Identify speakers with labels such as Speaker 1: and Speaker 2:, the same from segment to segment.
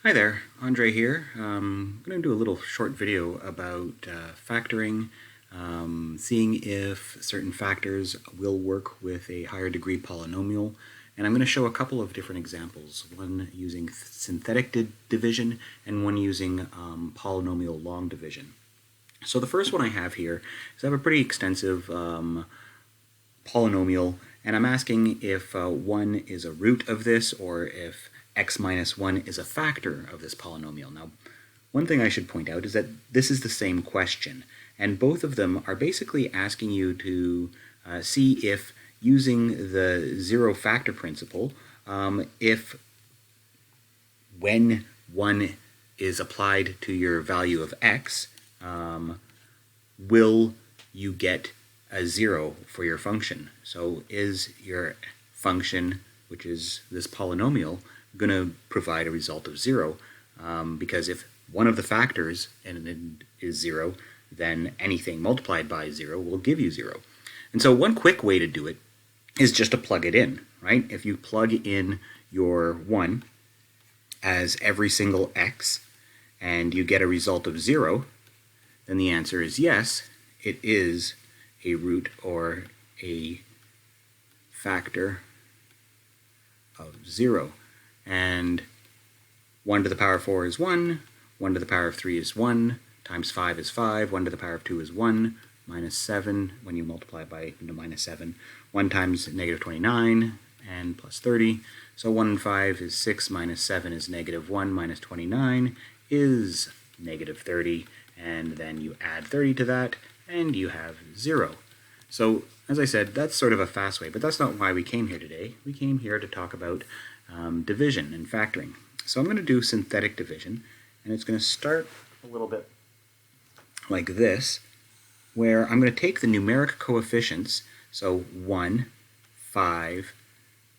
Speaker 1: Hi there, Andre here. I'm going to do a little short video about factoring, seeing if certain factors will work with a higher degree polynomial, and I'm going to show a couple of different examples, one using synthetic division and one using polynomial long division. So the first one I have here is I have a pretty extensive polynomial, and I'm asking if 1 is a root of this or if x minus 1 is a factor of this polynomial. Now, one thing I should point out is that this is the same question, and both of them are basically asking you to see if, using the zero factor principle, if when 1 is applied to your value of x, will you get a 0 for your function? So is your function, which is this polynomial, going to provide a result of 0? Because if one of the factors is 0, then anything multiplied by 0 will give you 0. And so one quick way to do it is just to plug it in, right? If you plug in your 1 as every single x and you get a result of 0, then the answer is yes, it is a root or a factor of 0. And 1 to the power of 4 is 1, 1 to the power of 3 is 1, times 5 is 5, 1 to the power of 2 is 1, minus 7, when you multiply by minus 7, 1 times negative 29, and plus 30. So 1 and 5 is 6, minus 7 is negative 1, minus 29 is negative 30, and then you add 30 to that, and you have 0. So, as I said, that's sort of a fast way, but that's not why we came here today. We came here to talk about division and factoring. So I'm going to do synthetic division, and it's going to start a little bit like this, where I'm going to take the numeric coefficients, so 1, 5,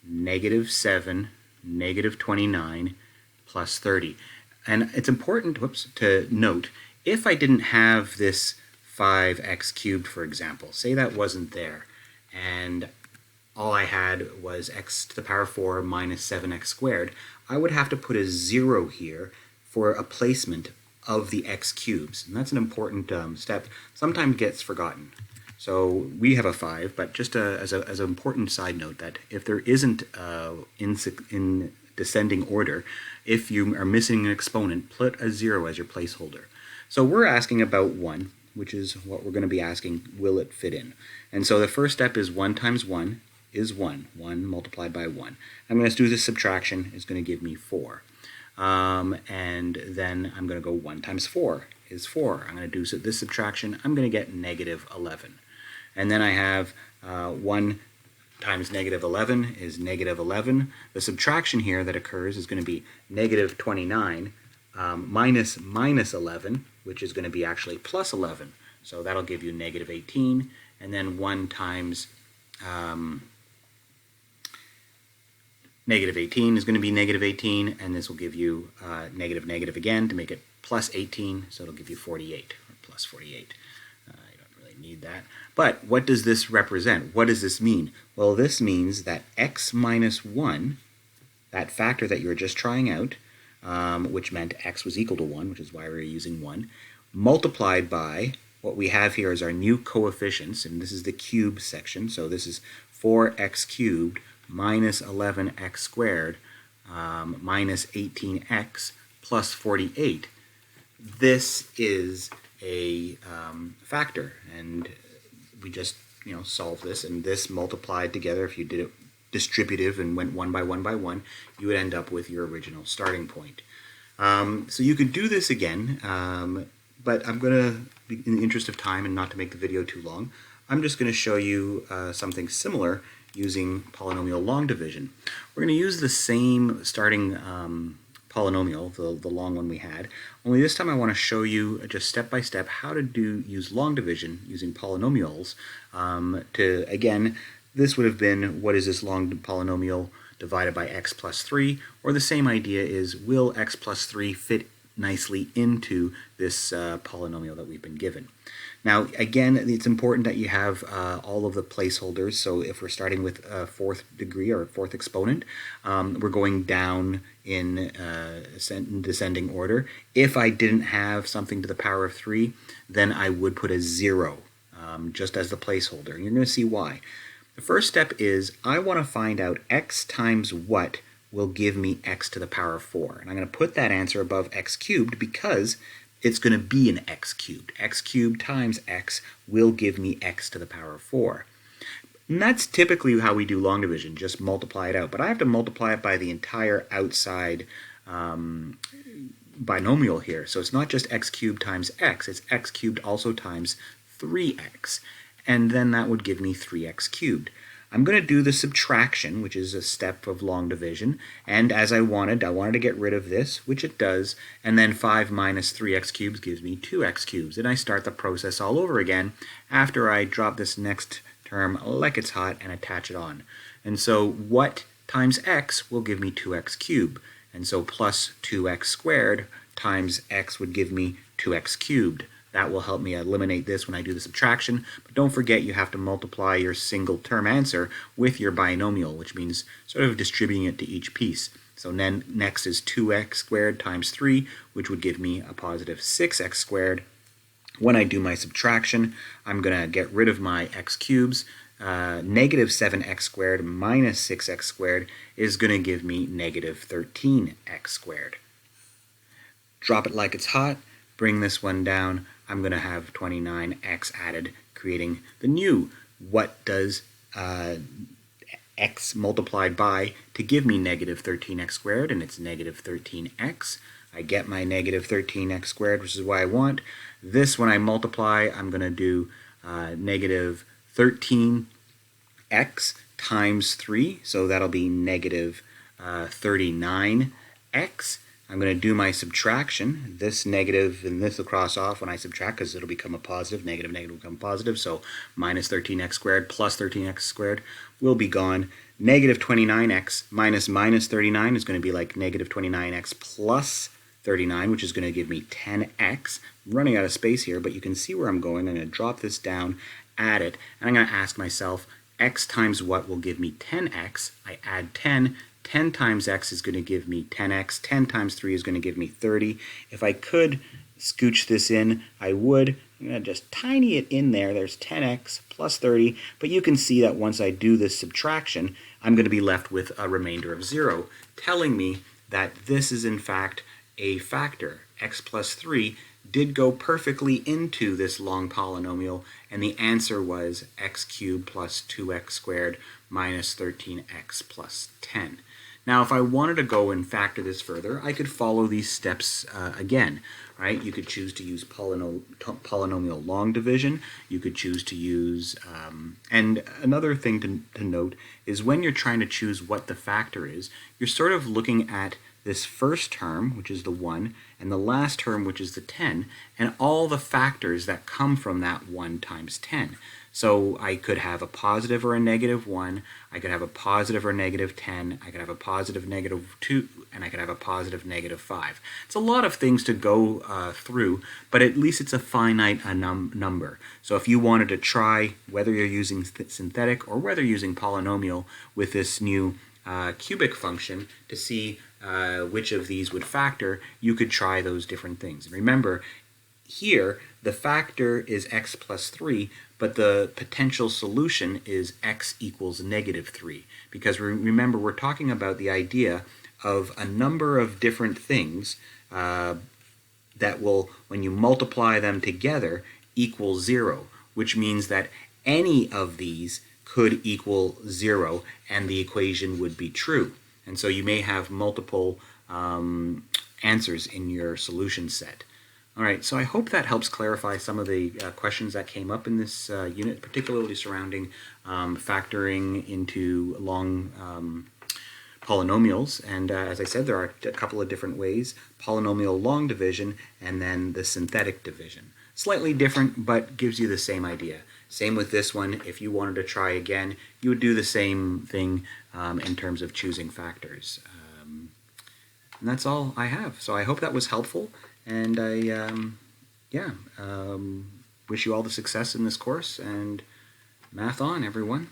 Speaker 1: negative 7, negative 29, plus 30. And it's important to note, if I didn't have this 5x cubed, for example, say that wasn't there, and all I had was x to the power 4 minus 7x squared, I would have to put a 0 here for a placement of the x cubes. And that's an important step, sometimes gets forgotten. So we have a 5, but just as an important side note, that if there isn't in descending order, if you are missing an exponent, put a 0 as your placeholder. So we're asking about 1, which is what we're going to be asking, will it fit in? And so the first step is 1 times 1 is 1. 1 multiplied by 1. I'm going to do this subtraction. It's going to give me 4. And then I'm going to go 1 times 4 is 4. I'm going to do this subtraction. I'm going to get negative 11. And then I have 1 times negative 11 is negative 11. The subtraction here that occurs is going to be negative 29 minus 11, which is going to be actually plus 11. So that'll give you negative 18. And then 1 times negative 18 is going to be negative 18, and this will give you negative again to make it plus 18, so it'll give you 48, or plus 48. You don't really need that. But what does this represent? What does this mean? Well, this means that x minus 1, that factor that you were just trying out, which meant x was equal to 1, which is why we're using 1, multiplied by what we have here is our new coefficients, and this is the cube section, so this is 4x cubed minus 11x squared minus 18x plus 48. This is a factor, and we just solve this, and this multiplied together, if you did it distributive and went 1 by 1 by 1, you would end up with your original starting point. So you could do this again, but I'm going to, in the interest of time and not to make the video too long, I'm just going to show you something similar using polynomial long division. We're going to use the same starting polynomial, the long one we had, only this time I want to show you just step by step how to use long division using polynomials to, again, this would have been, what is this long polynomial divided by x plus 3, or the same idea is, will x plus 3 fit nicely into this polynomial that we've been given. Now, again, it's important that you have all of the placeholders. So if we're starting with a fourth degree or fourth exponent, we're going down in descending order. If I didn't have something to the power of 3, then I would put a 0 just as the placeholder. And you're going to see why. The first step is I want to find out x times what will give me x to the power of 4. And I'm going to put that answer above x cubed because it's going to be an x cubed. X cubed times x will give me x to the power of 4. And that's typically how we do long division, just multiply it out. But I have to multiply it by the entire outside binomial here. So it's not just x cubed times x, it's x cubed also times 3x. And then that would give me 3x cubed. I'm going to do the subtraction, which is a step of long division, and as I wanted to get rid of this, which it does, and then 5 minus 3x cubed gives me 2x cubed. And I start the process all over again after I drop this next term like it's hot and attach it on. And so what times x will give me 2x cubed, and so plus 2x squared times x would give me 2x cubed. That will help me eliminate this when I do the subtraction. But don't forget you have to multiply your single term answer with your binomial, which means sort of distributing it to each piece. So then next is 2x squared times 3, which would give me a positive 6x squared. When I do my subtraction, I'm going to get rid of my x cubes. Negative 7x squared minus 6x squared is going to give me negative 13x squared. Drop it like it's hot. Bring this one down. I'm going to have 29x added, creating the new what does x multiplied by to give me negative 13x squared, and it's negative 13x. I get my negative 13x squared, which is what I want. This, when I multiply, I'm going to do negative 13x times 3, so that'll be negative 39x. I'm going to do my subtraction. This negative and this will cross off when I subtract because it'll become a positive. Negative, negative will become positive. So minus 13x squared plus 13x squared will be gone. Negative 29x minus minus 39 is going to be like negative 29x plus 39, which is going to give me 10x. I'm running out of space here, but you can see where I'm going. I'm going to drop this down, add it, and I'm going to ask myself, x times what will give me 10x? I add 10. 10 times x is going to give me 10x. 10 times 3 is going to give me 30. If I could scooch this in, I would. I'm going to just tiny it in there. There's 10x plus 30. But you can see that once I do this subtraction, I'm going to be left with a remainder of 0, telling me that this is in fact a factor. X plus 3 did go perfectly into this long polynomial, and the answer was x cubed plus 2x squared minus 13x plus 10. Now, if I wanted to go and factor this further, I could follow these steps again, right? You could choose to use polynomial long division. You could choose to use, and another thing to note is when you're trying to choose what the factor is, you're sort of looking at this first term, which is the 1, and the last term, which is the 10, and all the factors that come from that 1 times 10. So I could have a positive or a negative 1, I could have a positive or negative 10, I could have a positive negative 2, and I could have a positive negative 5. It's a lot of things to go through, but at least it's a finite number. So if you wanted to try whether you're using synthetic or whether you're using polynomial with this new cubic function to see which of these would factor, you could try those different things. And remember, here the factor is x plus 3, but the potential solution is x equals negative 3. Because remember, we're talking about the idea of a number of different things that will, when you multiply them together, equal 0, which means that any of these could equal 0 and the equation would be true. And so you may have multiple answers in your solution set. All right, so I hope that helps clarify some of the questions that came up in this unit, particularly surrounding factoring into long polynomials. And as I said, there are a couple of different ways: polynomial long division and then the synthetic division. Slightly different, but gives you the same idea. Same with this one. If you wanted to try again, you would do the same thing in terms of choosing factors. And that's all I have. So I hope that was helpful, and I wish you all the success in this course, and math on, everyone.